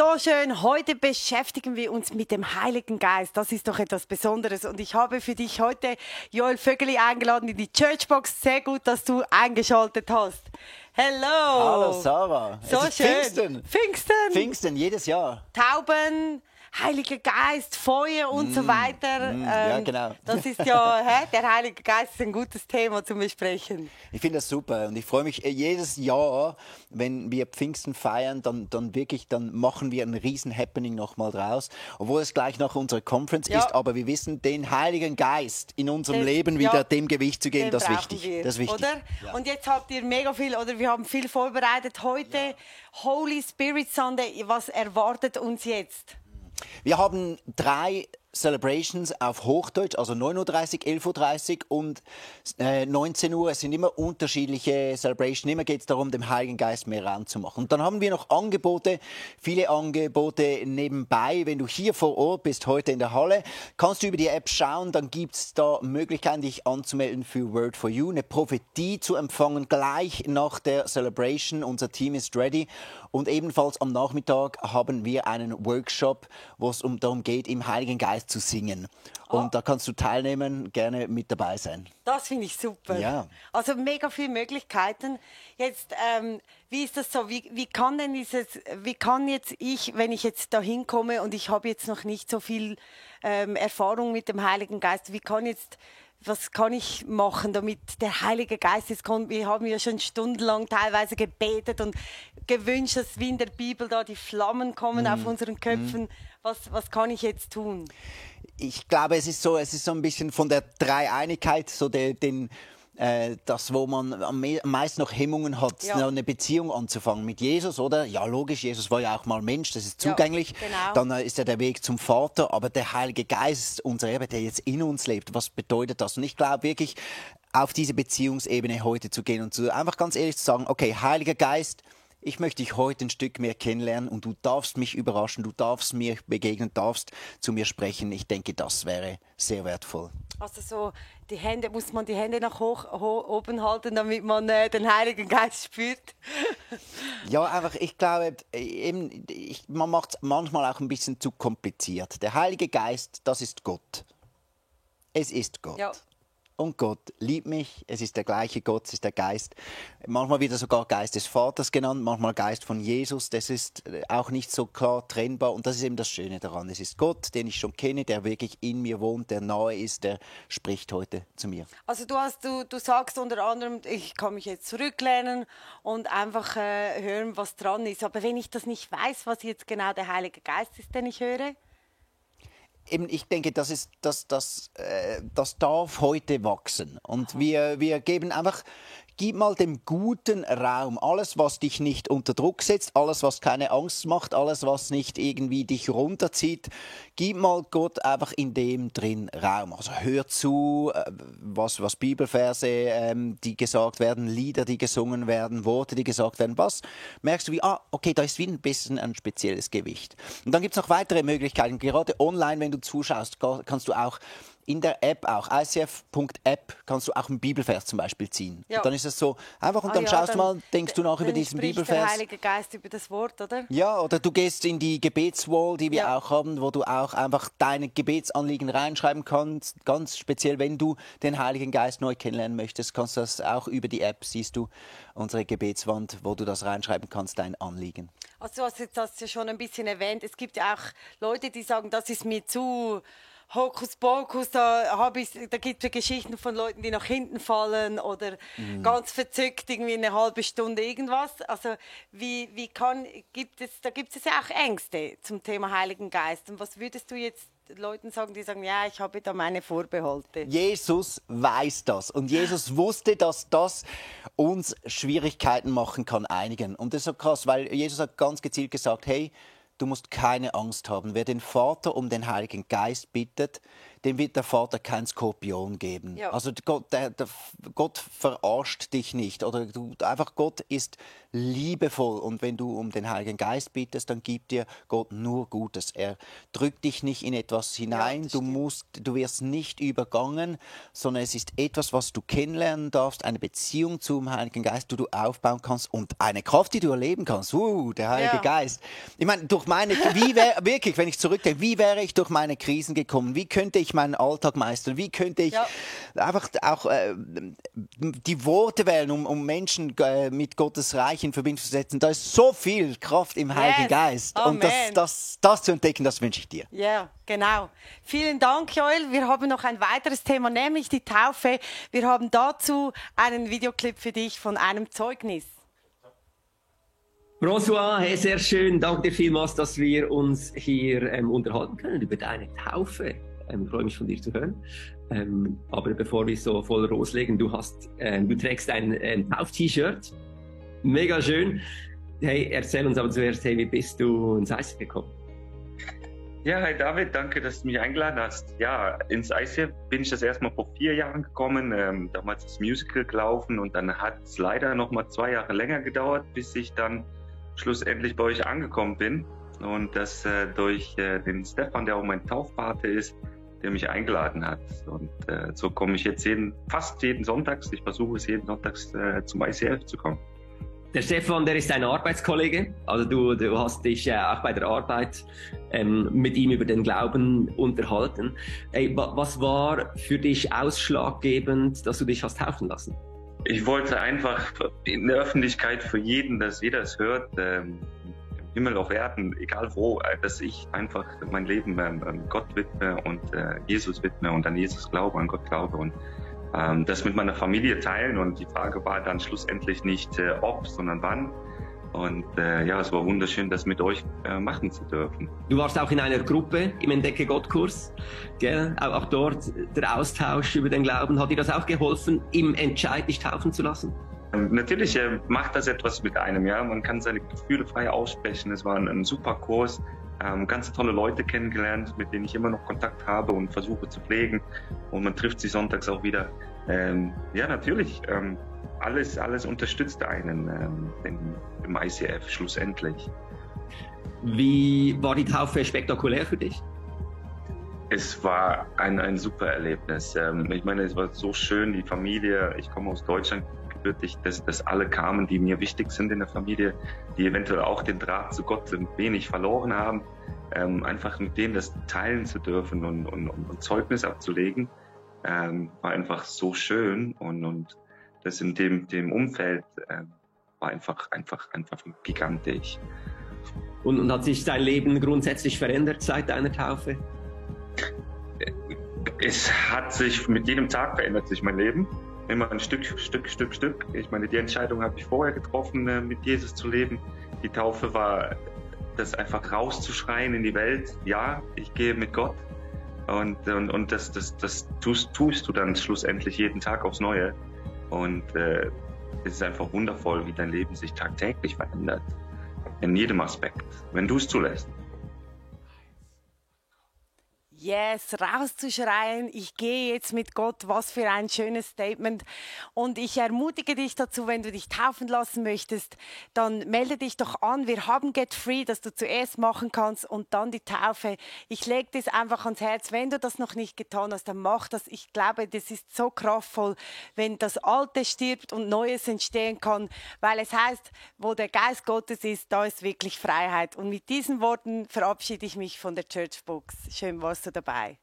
So schön, heute beschäftigen wir uns mit dem Heiligen Geist. Das ist doch etwas Besonderes. Und ich habe für dich heute Joel Vögeli eingeladen in die Churchbox. Sehr gut, dass du eingeschaltet hast. Hello! Hallo Sarah. So es ist schön. Pfingsten! Pfingsten, jedes Jahr. Tauben, Heiliger Geist, Feuer und so weiter. Ja, genau. Das ist ja, der Heilige Geist ist ein gutes Thema zum Besprechen. Ich finde das super und ich freue mich jedes Jahr, wenn wir Pfingsten feiern, dann machen wir ein riesen Happening nochmal draus, obwohl es gleich nach unserer Conference ist, aber wir wissen, den Heiligen Geist in unserem Leben wieder dem Gewicht zu geben, das ist wichtig. Das ist wichtig. Oder? Ja. Und jetzt habt ihr mega viel, oder wir haben viel vorbereitet heute. Ja. Holy Spirit Sunday, was erwartet uns jetzt? Wir haben 3 Celebrations auf Hochdeutsch, also 9:30 Uhr, 11:30 Uhr und 19 Uhr. Es sind immer unterschiedliche Celebrations. Immer geht es darum, dem Heiligen Geist mehr Raum zu machen. Und dann haben wir noch Angebote, viele Angebote nebenbei. Wenn du hier vor Ort bist, heute in der Halle, kannst du über die App schauen. Dann gibt es da Möglichkeiten, dich anzumelden für Word for You, eine Prophetie zu empfangen, gleich nach der Celebration. Unser Team ist ready. Und ebenfalls am Nachmittag haben wir einen Workshop, wo es darum geht, im Heiligen Geist zu singen. Und da kannst du teilnehmen, gerne mit dabei sein. Das finde ich super. Ja. Also mega viele Möglichkeiten. Jetzt, wie ist das so? Wie kann jetzt ich, wenn ich jetzt da hinkomme und ich habe jetzt noch nicht so viel Erfahrung mit dem Heiligen Geist, was kann ich machen, damit der Heilige Geist jetzt kommt? Wir haben ja schon stundenlang teilweise gebetet und gewünscht, dass wie in der Bibel da die Flammen kommen auf unseren Köpfen. Was kann ich jetzt tun? Ich glaube, es ist so ein bisschen von der Dreieinigkeit, so das, wo man am meisten noch Hemmungen hat, eine Beziehung anzufangen mit Jesus, oder? Ja, logisch, Jesus war ja auch mal Mensch, das ist zugänglich. Ja, genau. Dann ist ja der Weg zum Vater, aber der Heilige Geist, unser Erbe, der jetzt in uns lebt, was bedeutet das? Und ich glaube wirklich, auf diese Beziehungsebene heute zu gehen und einfach ganz ehrlich zu sagen, okay, Heiliger Geist, ich möchte dich heute ein Stück mehr kennenlernen und du darfst mich überraschen, du darfst mir begegnen, darfst zu mir sprechen. Ich denke, das wäre sehr wertvoll. Also so, muss man die Hände nach oben halten, damit man den Heiligen Geist spürt? Ja, einfach, ich glaube, man macht es manchmal auch ein bisschen zu kompliziert. Der Heilige Geist, das ist Gott. Es ist Gott. Ja. Und Gott liebt mich, es ist der gleiche Gott, es ist der Geist. Manchmal wird er sogar Geist des Vaters genannt, manchmal Geist von Jesus. Das ist auch nicht so klar trennbar und das ist eben das Schöne daran. Es ist Gott, den ich schon kenne, der wirklich in mir wohnt, der nahe ist, der spricht heute zu mir. Also du sagst unter anderem, ich kann mich jetzt zurücklehnen und einfach hören, was dran ist. Aber wenn ich das nicht weiß, was jetzt genau der Heilige Geist ist, den ich höre? Eben, ich denke, das darf heute wachsen. Und wir geben einfach, gib mal dem Guten Raum. Alles, was dich nicht unter Druck setzt, alles, was keine Angst macht, alles, was nicht irgendwie dich runterzieht, gib mal Gott einfach in dem drin Raum. Also hör zu, was Bibelverse, die gesagt werden, Lieder, die gesungen werden, Worte, die gesagt werden. Was merkst du okay, da ist wie ein bisschen ein spezielles Gewicht. Und dann gibt es noch weitere Möglichkeiten. Gerade online, wenn du zuschaust, kannst du auch in der App auch, icf.app, kannst du auch einen Bibelvers zum Beispiel ziehen. Ja. Und dann ist es so einfach und dann schaust du mal, denkst du nach über diesen Bibelvers. Der Heilige Geist über das Wort, oder? Ja, oder du gehst in die Gebetswall, die wir auch haben, wo du auch einfach deine Gebetsanliegen reinschreiben kannst. Ganz speziell, wenn du den Heiligen Geist neu kennenlernen möchtest, kannst du das auch über die App, siehst du unsere Gebetswand, wo du das reinschreiben kannst, dein Anliegen. Also du hast jetzt das ja schon ein bisschen erwähnt. Es gibt ja auch Leute, die sagen, das ist mir zu Hokuspokus, da gibt es Geschichten von Leuten, die nach hinten fallen oder ganz verzückt irgendwie eine halbe Stunde irgendwas. Also da gibt es ja auch Ängste zum Thema Heiligen Geist. Und was würdest du jetzt Leuten sagen, die sagen, ja, ich habe da meine Vorbehalte? Jesus weiß das und Jesus wusste, dass das uns Schwierigkeiten machen kann, einigen. Und das ist so krass, weil Jesus hat ganz gezielt gesagt, hey, du musst keine Angst haben. Wer den Vater um den Heiligen Geist bittet, dem wird der Vater keinen Skorpion geben. Ja. Also Gott verarscht dich nicht. Oder einfach Gott ist liebevoll. Und wenn du um den Heiligen Geist bittest, dann gibt dir Gott nur Gutes. Er drückt dich nicht in etwas hinein. Ja, du wirst nicht übergangen, sondern es ist etwas, was du kennenlernen darfst, eine Beziehung zum Heiligen Geist, die du aufbauen kannst und eine Kraft, die du erleben kannst. Der Heilige Geist. Ich meine, wirklich, wenn ich zurückdenke, wie wäre ich durch meine Krisen gekommen? Wie könnte ich meinen Alltag meistern? Wie könnte ich einfach auch die Worte wählen, um Menschen mit Gottes Reich in Verbindung zu setzen? Da ist so viel Kraft im Heiligen Geist. Amen. Und das zu entdecken, das wünsche ich dir. Ja, genau. Vielen Dank, Joel. Wir haben noch ein weiteres Thema, nämlich die Taufe. Wir haben dazu einen Videoclip für dich von einem Zeugnis. François, hey, sehr schön. Danke dir vielmals, dass wir uns hier unterhalten können über deine Taufe. Ich freue mich von dir zu hören. Aber bevor wir so voll loslegen, du trägst ein Tauf-T-Shirt. Mega schön. Hey, erzähl uns aber zuerst, hey, wie bist du ins ICF gekommen? Ja, hi David, danke, dass du mich eingeladen hast. Ja, ins ICF bin ich das erstmal vor 4 Jahren gekommen. Damals ist das Musical gelaufen und dann hat es leider noch mal 2 Jahre länger gedauert, bis ich dann schlussendlich bei euch angekommen bin. Und das durch den Stefan, der auch mein Taufpate ist, der mich eingeladen hat. Und so komme ich jetzt fast jeden Sonntags, ich versuche es jeden Sonntags zum ICF zu kommen. Der Stefan, der ist ein Arbeitskollege. Also du hast dich auch bei der Arbeit mit ihm über den Glauben unterhalten. Ey, was war für dich ausschlaggebend, dass du dich hast taufen lassen? Ich wollte einfach in der Öffentlichkeit für jeden, dass jeder es hört, im Himmel auf Erden, egal wo, dass ich einfach mein Leben Gott widme und Jesus widme und an Jesus glaube, an Gott glaube und das mit meiner Familie teilen. Und die Frage war dann schlussendlich nicht ob, sondern wann. Und es war wunderschön, das mit euch machen zu dürfen. Du warst auch in einer Gruppe im Entdecke Gott-Kurs, gell? Auch dort der Austausch über den Glauben. Hat dir das auch geholfen, im Entscheid dich taufen zu lassen? Natürlich macht das etwas mit einem. Ja? Man kann seine Gefühle frei aussprechen. Es war ein super Kurs. Ganz tolle Leute kennengelernt, mit denen ich immer noch Kontakt habe und versuche zu pflegen. Und man trifft sich sonntags auch wieder. Natürlich. Alles unterstützt einen im ICF schlussendlich. Wie war die Taufe spektakulär für dich? Es war ein super Erlebnis. Ich meine, es war so schön, die Familie. Ich komme aus Deutschland gebürtig, dass alle kamen, die mir wichtig sind in der Familie, die eventuell auch den Draht zu Gott ein wenig verloren haben. Einfach mit denen das teilen zu dürfen und Zeugnis abzulegen, war einfach so schön und das in dem Umfeld war einfach gigantisch. Und hat sich dein Leben grundsätzlich verändert seit deiner Taufe? Es hat sich mit jedem Tag verändert sich mein Leben. Immer ein Stück. Ich meine, die Entscheidung habe ich vorher getroffen, mit Jesus zu leben. Die Taufe war, das einfach rauszuschreien in die Welt. Ja, ich gehe mit Gott. Und das tust du dann schlussendlich jeden Tag aufs Neue. Und es ist einfach wundervoll, wie dein Leben sich tagtäglich verändert. In jedem Aspekt, wenn du es zulässt. Yes, rauszuschreien, ich gehe jetzt mit Gott, was für ein schönes Statement. Und ich ermutige dich dazu, wenn du dich taufen lassen möchtest, dann melde dich doch an. Wir haben Get Free, das du zuerst machen kannst und dann die Taufe. Ich lege das einfach ans Herz. Wenn du das noch nicht getan hast, dann mach das. Ich glaube, das ist so kraftvoll, wenn das Alte stirbt und Neues entstehen kann, weil es heißt, wo der Geist Gottes ist, da ist wirklich Freiheit. Und mit diesen Worten verabschiede ich mich von der Church Box. Schön warst du dabei.